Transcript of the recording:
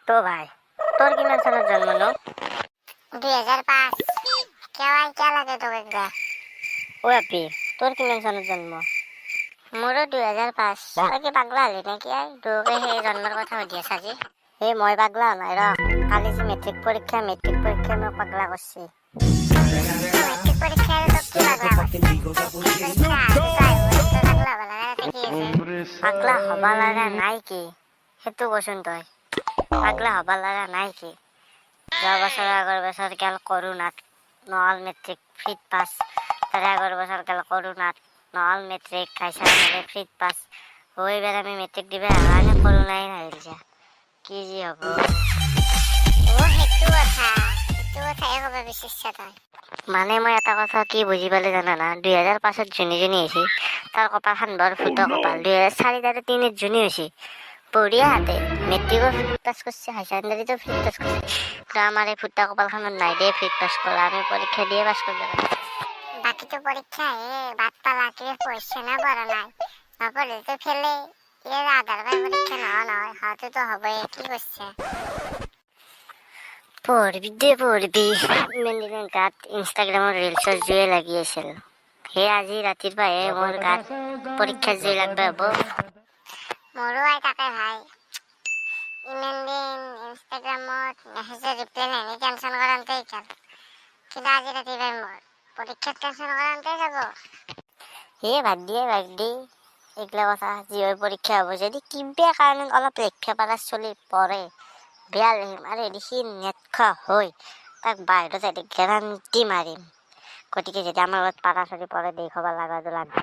তো ভাই তোর কিমান চনত জন্ম নো? 2005। কেৱাই কিয় লাগে তোক একদা? ও আপি তোর কিমান চনত জন্ম? মোৰো 2005। তই কি পাগলা হলি নেকি? তোকে সেই জন্মৰ কথা সুধি আছা আজি। মই পাগলা নাই ৰ, কালি যে মেট্ৰিক পৰীক্ষা মোক পাগলা করছি। মেট্ৰিক পৰীক্ষা আৰু তোক কি পাগলা কৰিছে? পাগলা হব লগা তাতে কি আছে? পাগলা হবা লাগা নাই কি সেইটো কচোন তই? পাগলা হবা লাগা নাই কি? যোৱা বছৰ আগৰ বছৰ গেল কৰোণাত নহল মেট্ৰিক ফ্ৰীত পাছ, তাৰে আগৰ বছৰ গেল কৰোণাত নহল মেট্ৰিক খাইছা ফ্ৰীত পাছ। এইবাৰ আমি মেট্ৰিক দিবা কাৰণে কৰোণাই নাহিল যা, কি যি হব। সেইটো কথাই কব বিচাৰিছা তই? মানে মই এটা কথা কি বুজি পালো জানা না, 2005 যোনী আহিছে তাৰ কপালখন বৰ ফুটা কপাল। 2004 তাতে 3 যোনী হৈছে বঢ়িয়া হাতে মেট্ৰিকো ফ্ৰীত পাছ করছে, হাই সেকেন্ডারিতো ফ্ৰীত পাছ করছে। তো আমার এই ফুটা কপালখনত নাই দে ফ্ৰীত পাছ করা, আমি পরীক্ষা দিয়ে পাছ করতে পারি। বাকীতো পৰীক্ষা বাদ পালা, তুমি পঢ়িছে না পঢ়া নাই? নপঢ়িলেতো ফেলে। ইয়াৰ আধাৰ কাৰ্ড পৰীক্ষা নহয় হয়তো হবই। কি করছে? পঢ়বি ইমান দিনৰ গাত ইনষ্টাগ্ৰামৰ ৰিলছৰ জুয়ে লাগি আছিল। সেই আজি ৰাতিৰ পৰাহে মোৰ গাত পৰীক্ষাৰ জুই লাগব হব। মোৰো তাকে ভাই, ইমান দিন ইনষ্টাগ্ৰামত মেছেজৰ ৰিপ্লাই নাহি টেনচন কৰান্তে গেল, কিন্তু আজি ৰাতিপুৱাই মোৰ পৰীক্ষাত টেনচন কৰান্তে যাব। বাদ দি এইগিলা কথা যি হয় পৰীক্ষা হব। যদি কিবা কাৰণত অলপ লেখিয়া পাৰা চলি পৰে বেয়া লাগিম, আৰু দেখি নেটখোৱা হৈ তাক বাহিৰত গেৰাণ্টি মাৰিম। গতিকে যদি আমাৰ লগত পাৰা চলি পৰে দেখুৱাব লগাটো লাগব।